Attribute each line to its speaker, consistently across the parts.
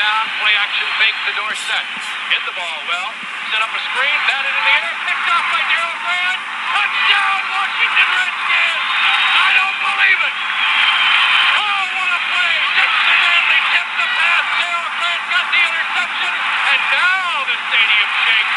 Speaker 1: down, play action, fake, the door set. Hit the ball well, set up a screen, batted in the air, picked off by Darryl Grant. Touchdown, Washington Redskins! I don't believe it! Oh, what a play! Dixon Manley tipped the pass. Darryl Grant got the interception, and now the stadium shakes.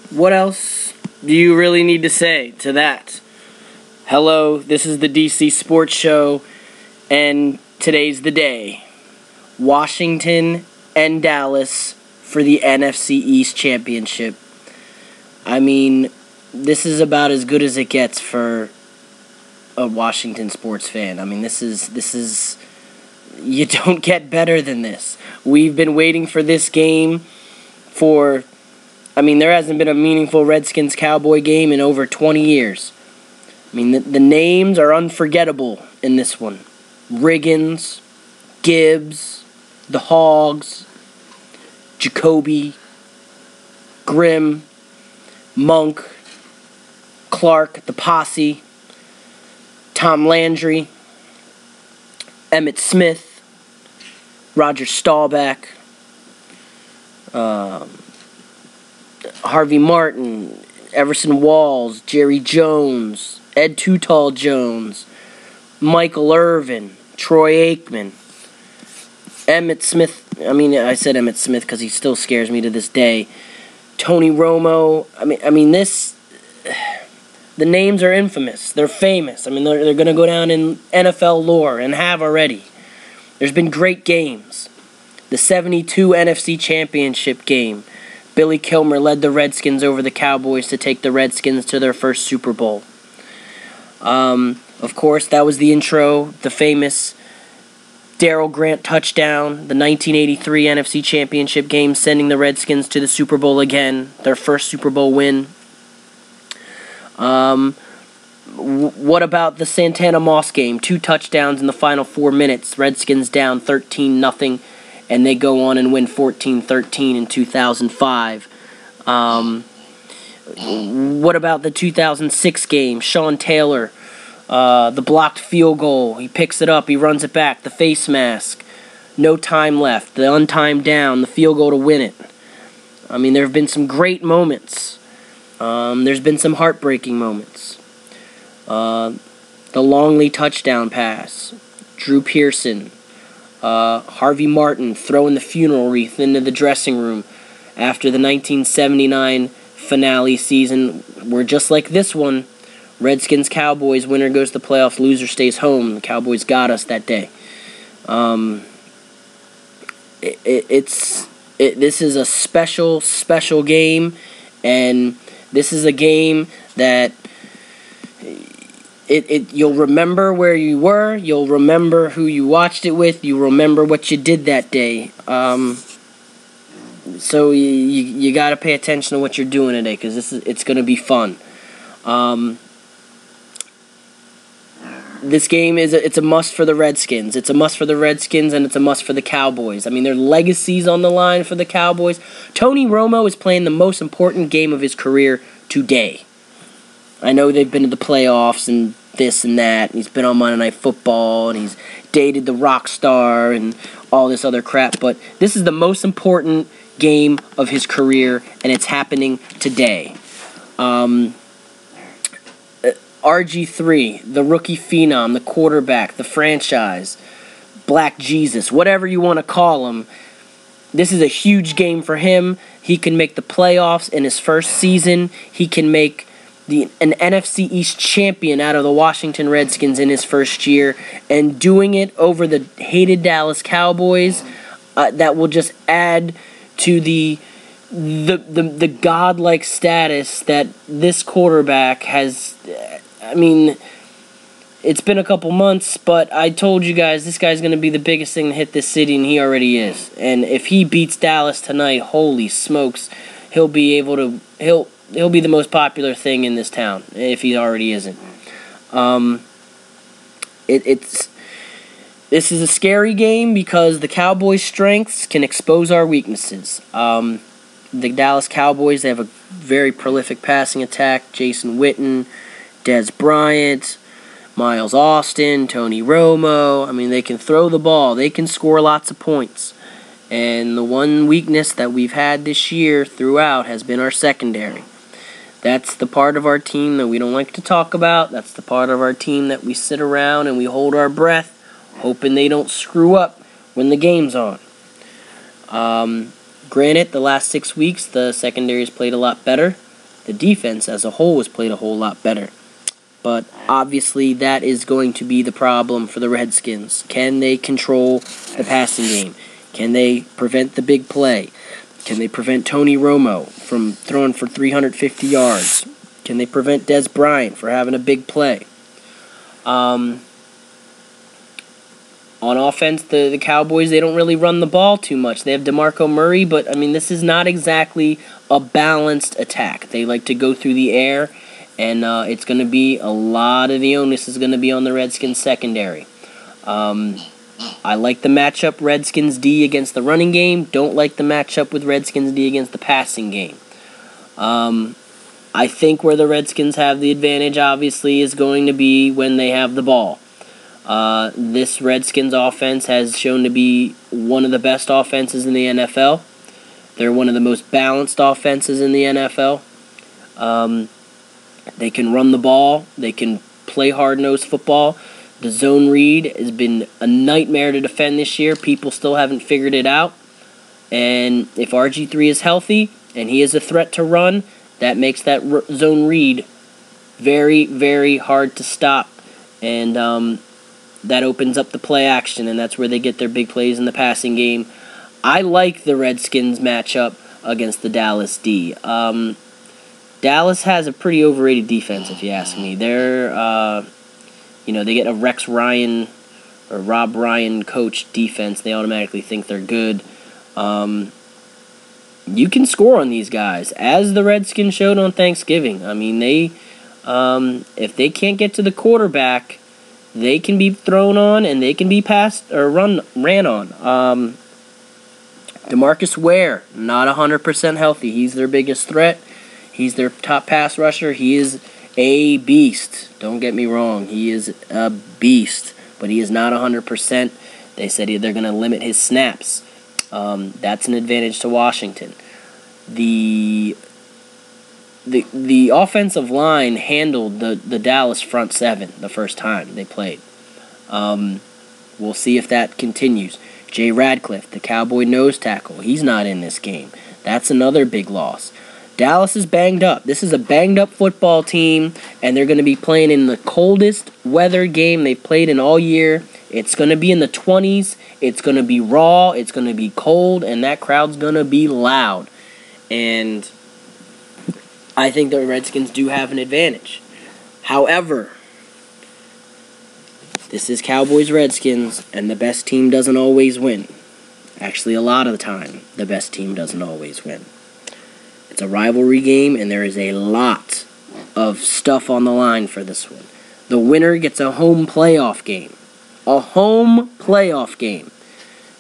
Speaker 2: What else do you really need to say to that? Hello, this is the DC Sports Show, and today's the day. Washington and Dallas for the NFC East Championship. I mean, this is about as good as it gets for a Washington sports fan. I mean, this is you don't get better than this. We've been waiting for this game for, I mean, there hasn't been a meaningful Redskins-Cowboy game in over 20 years. I mean, the names are unforgettable in this one. Riggins, Gibbs, the Hogs, Jacoby, Grimm, Monk, Clark, the Posse, Tom Landry, Emmitt Smith, Roger Staubach, Harvey Martin, Everson Walls, Jerry Jones, Ed Too Tall Jones, Michael Irvin, Troy Aikman, Emmitt Smith. I mean, I said Emmitt Smith because he still scares me to this day. Tony Romo. I mean, this. The names are infamous. They're famous. I mean, they're going to go down in NFL lore and have already. There's been great games. The 72 NFC Championship game. Billy Kilmer led the Redskins over the Cowboys to take the Redskins to their first Super Bowl. Of course, that was the intro, the famous Darryl Grant touchdown, the 1983 NFC Championship game, sending the Redskins to the Super Bowl again, their first Super Bowl win. What about the Santana Moss game? 2 touchdowns in the final 4 minutes. Redskins down 13-0, and they go on and win 14-13 in 2005. What about the 2006 game? Sean Taylor, the blocked field goal. He picks it up. He runs it back. The face mask. No time left. The untimed down. The field goal to win it. I mean, there have been some great moments. There's been some heartbreaking moments. The Longley touchdown pass. Drew Pearson. Harvey Martin throwing the funeral wreath into the dressing room after the 1979 finale season, where just like this one, Redskins-Cowboys, winner goes to the playoffs, loser stays home. The Cowboys got us that day. This is a special game, and this is a game that you'll remember where you were, you'll remember who you watched it with, you remember what you did that day. So you got to pay attention to what you're doing today, because it's going to be fun. This game it's a must for the Redskins. It's a must for the Redskins, and it's a must for the Cowboys. I mean, their legacy's on the line for the Cowboys. Tony Romo is playing the most important game of his career today. I know they've been to the playoffs and this and that, and he's been on Monday Night Football, and he's dated the rock star and all this other crap, but this is the most important game of his career, and it's happening today. RG3, the rookie phenom, the quarterback, the franchise, Black Jesus, whatever you want to call him, this is a huge game for him. He can make the playoffs in his first season. He can make an NFC East champion out of the Washington Redskins in his first year, and doing it over the hated Dallas Cowboys, that will just add to the godlike status that this quarterback has. I mean, it's been a couple months, but I told you guys this guy's going to be the biggest thing to hit this city, and he already is. And if he beats Dallas tonight, holy smokes, he'll be the most popular thing in this town, if he already isn't. This is a scary game because the Cowboys' strengths can expose our weaknesses. The Dallas Cowboys, they have a very prolific passing attack. Jason Witten, Dez Bryant, Miles Austin, Tony Romo. I mean, they can throw the ball. They can score lots of points. And the one weakness that we've had this year throughout has been our secondary. That's the part of our team that we don't like to talk about. That's the part of our team that we sit around and we hold our breath, hoping they don't screw up when the game's on. Granted, the last 6 weeks, the secondary has played a lot better. The defense as a whole has played a whole lot better. But obviously, that is going to be the problem for the Redskins. Can they control the passing game? Can they prevent the big play? Can they prevent Tony Romo from throwing for 350 yards? Can they prevent Dez Bryant for having a big play? On offense, the Cowboys, they don't really run the ball too much. They have DeMarco Murray, but, I mean, this is not exactly a balanced attack. They like to go through the air, and it's going to be a lot of the onus is going to be on the Redskins secondary. I like the matchup Redskins D against the running game. Don't like the matchup with Redskins D against the passing game. I think where the Redskins have the advantage, obviously, is going to be when they have the ball. This Redskins offense has shown to be one of the best offenses in the NFL. They're one of the most balanced offenses in the NFL. They can run the ball. They can play hard-nosed football. The zone read has been a nightmare to defend this year. People still haven't figured it out. And if RG3 is healthy and he is a threat to run, that makes that zone read very, very hard to stop. And that opens up the play action, and that's where they get their big plays in the passing game. I like the Redskins matchup against the Dallas D. Dallas has a pretty overrated defense, if you ask me. They're... they get a Rex Ryan or Rob Ryan coach defense. They automatically think they're good. You can score on these guys, as the Redskins showed on Thanksgiving. I mean, if they can't get to the quarterback, they can be thrown on and they can be passed or ran on. DeMarcus Ware, not 100% healthy. He's their biggest threat. He's their top pass rusher. He is a beast. Don't get me wrong. He is a beast, but he is not 100%. They said they're going to limit his snaps. That's an advantage to Washington. The offensive line handled the Dallas front seven the first time they played. We'll see if that continues. Jay Radcliffe, the Cowboy nose tackle, he's not in this game. That's another big loss. Dallas is banged up. This is a banged up football team, and they're going to be playing in the coldest weather game they've played in all year. It's going to be in the 20s. It's going to be raw. It's going to be cold, and that crowd's going to be loud. And I think the Redskins do have an advantage. However, this is Cowboys-Redskins, and the best team doesn't always win. Actually, a lot of the time, the best team doesn't always win. It's a rivalry game, and there is a lot of stuff on the line for this one. The winner gets a home playoff game. A home playoff game.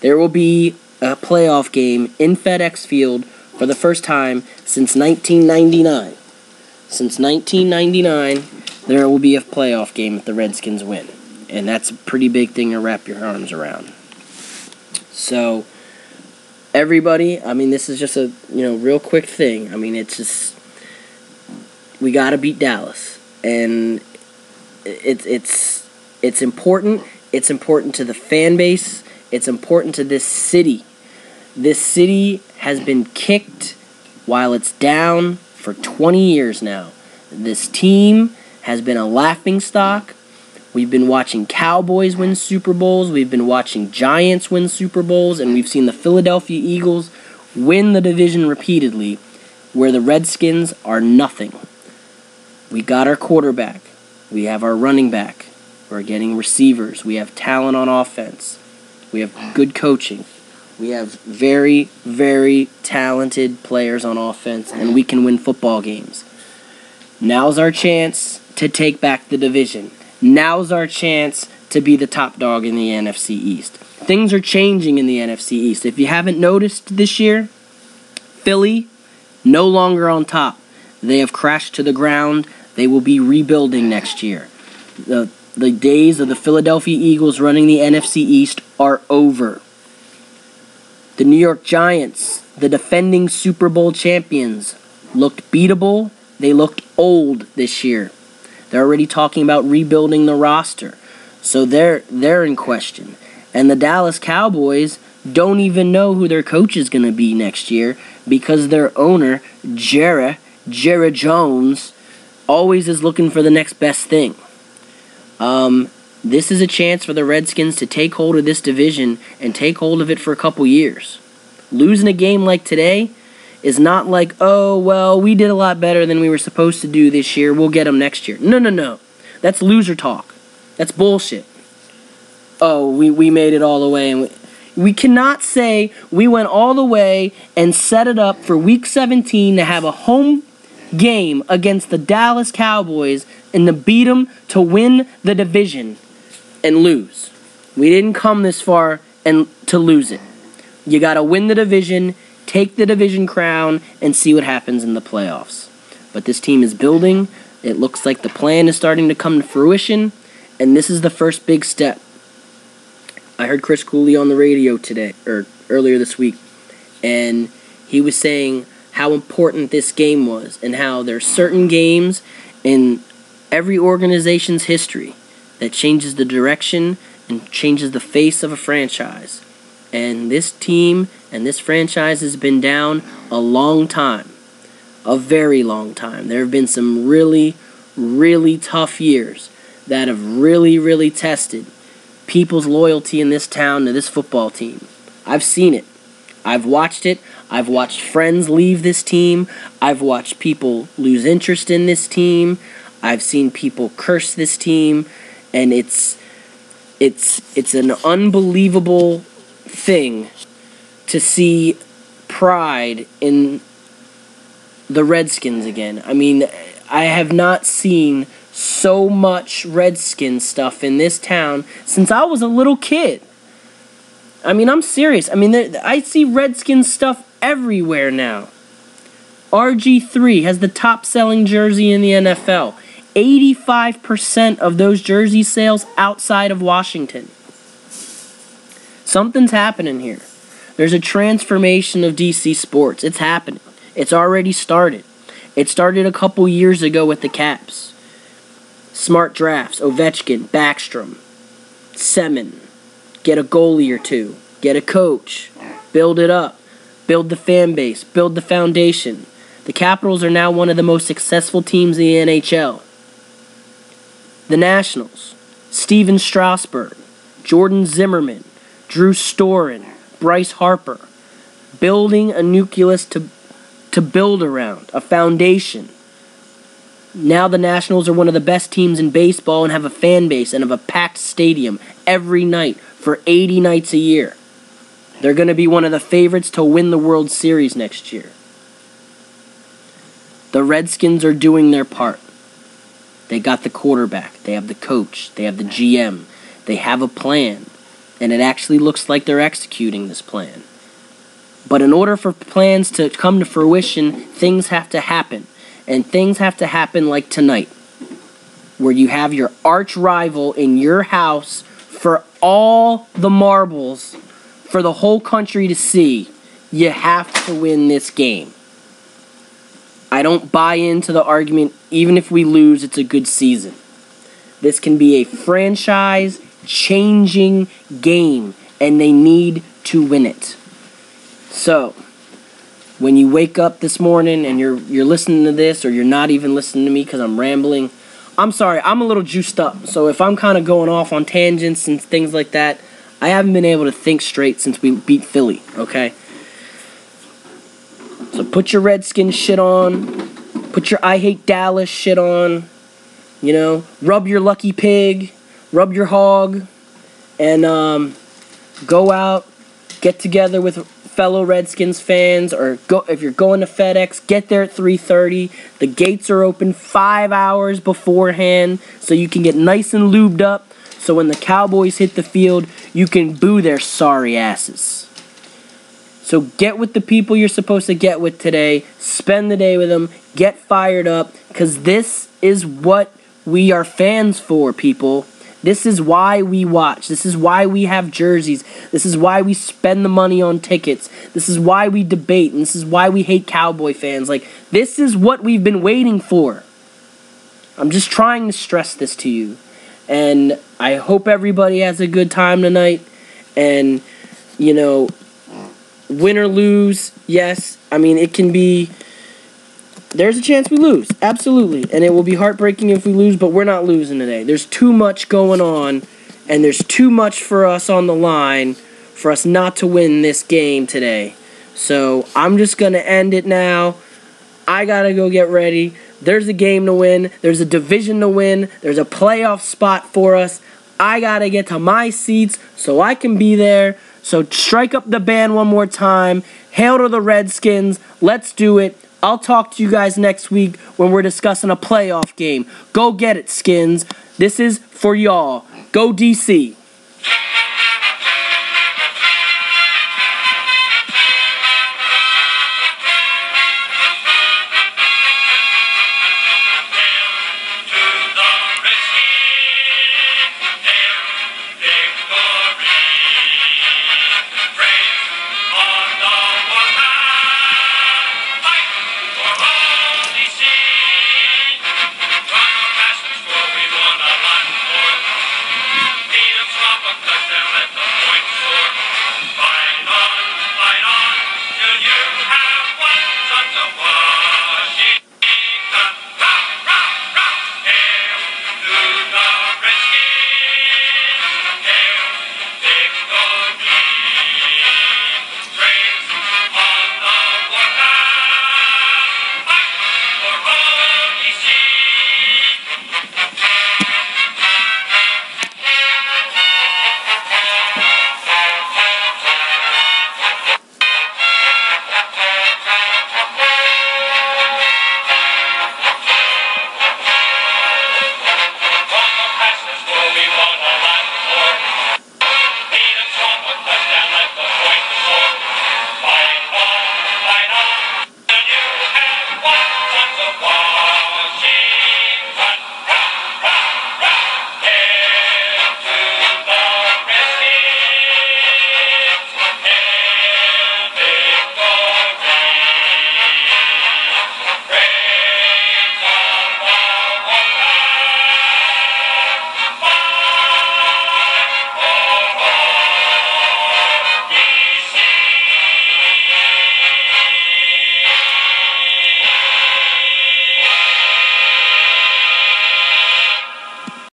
Speaker 2: There will be a playoff game in FedEx Field for the first time since 1999. Since 1999, there will be a playoff game if the Redskins win. And that's a pretty big thing to wrap your arms around. So, everybody, I mean, this is just a, real quick thing. I mean, it's just, we got to beat Dallas. And it's important. It's important to the fan base. It's important to this city. This city has been kicked while it's down for 20 years now. This team has been a laughingstock. We've been watching Cowboys win Super Bowls. We've been watching Giants win Super Bowls. And we've seen the Philadelphia Eagles win the division repeatedly, where the Redskins are nothing. We got our quarterback. We have our running back. We're getting receivers. We have talent on offense. We have good coaching. We have very, very talented players on offense, and we can win football games. Now's our chance to take back the division. Now's our chance to be the top dog in the NFC East. Things are changing in the NFC East. If you haven't noticed this year, Philly, no longer on top. They have crashed to the ground. They will be rebuilding next year. The days of the Philadelphia Eagles running the NFC East are over. The New York Giants, the defending Super Bowl champions, looked beatable. They looked old this year. They're already talking about rebuilding the roster. So they're in question. And the Dallas Cowboys don't even know who their coach is going to be next year because their owner, Jerry Jones, always is looking for the next best thing. This is a chance for the Redskins to take hold of this division and take hold of it for a couple years. Losing a game like today is not like, oh, well, we did a lot better than we were supposed to do this year. We'll get them next year. No. That's loser talk. That's bullshit. Oh, we made it all the way. And we cannot say we went all the way and set it up for Week 17 to have a home game against the Dallas Cowboys and to beat them to win the division and lose. We didn't come this far and to lose it. You got to win the division, take the division crown, and see what happens in the playoffs. But this team is building. It looks like the plan is starting to come to fruition, and this is the first big step. I heard Chris Cooley on the radio today, or earlier this week, and he was saying how important this game was and how there's certain games in every organization's history that changes the direction and changes the face of a franchise. And this team and this franchise has been down a long time. A very long time. There have been some really, really tough years that have really, really tested people's loyalty in this town to this football team. I've seen it. I've watched it. I've watched friends leave this team. I've watched people lose interest in this team. I've seen people curse this team. And it's an unbelievable thing to see pride in the Redskins again. I mean, I have not seen so much Redskins stuff in this town since I was a little kid. I mean, I'm serious. I mean, I see Redskins stuff everywhere now. RG3 has the top-selling jersey in the NFL. 85% of those jersey sales outside of Washington. Something's happening here. There's a transformation of DC sports. It's happening. It's already started. It started a couple years ago with the Caps. Smart drafts, Ovechkin, Backstrom, Semin. Get a goalie or two. Get a coach. Build it up. Build the fan base. Build the foundation. The Capitals are now one of the most successful teams in the NHL. The Nationals, Steven Strasburg, Jordan Zimmerman, Drew Storen, Bryce Harper, building a nucleus to build around, a foundation. Now the Nationals are one of the best teams in baseball and have a fan base and have a packed stadium every night for 80 nights a year. They're going to be one of the favorites to win the World Series next year. The Redskins are doing their part. They got the quarterback, they have the coach, they have the GM, they have a plan, and it actually looks like they're executing this plan. But in order for plans to come to fruition, things have to happen. And things have to happen like tonight, where you have your arch rival in your house for all the marbles for the whole country to see. You have to win this game. I don't buy into the argument, even if we lose, it's a good season. This can be a franchise-changing game, and they need to win it. So, when you wake up this morning and you're listening to this, or you're not even listening to me because I'm rambling, I'm sorry, I'm a little juiced up. So if I'm kind of going off on tangents and things like that, I haven't been able to think straight since we beat Philly, okay? So put your Redskins shit on. Put your I Hate Dallas shit on. You know, rub your lucky pig. Rub your hog. And go out. Get together with fellow Redskins fans. Or go if you're going to FedEx, get there at 3:30. The gates are open 5 hours beforehand. So you can get nice and lubed up. So when the Cowboys hit the field, you can boo their sorry asses. So get with the people you're supposed to get with today. Spend the day with them. Get fired up. Because this is what we are fans for, people. This is why we watch. This is why we have jerseys. This is why we spend the money on tickets. This is why we debate. And this is why we hate Cowboy fans. Like, this is what we've been waiting for. I'm just trying to stress this to you. And I hope everybody has a good time tonight. And, you know, win or lose, yes. I mean, it can be... There's a chance we lose, absolutely. And it will be heartbreaking if we lose, but we're not losing today. There's too much going on, and there's too much for us on the line for us not to win this game today. So I'm just going to end it now. I got to go get ready. There's a game to win. There's a division to win. There's a playoff spot for us. I got to get to my seats so I can be there. So strike up the band one more time. Hail to the Redskins. Let's do it. I'll talk to you guys next week when we're discussing a playoff game. Go get it, Skins. This is for y'all. Go DC.
Speaker 1: Touchdown.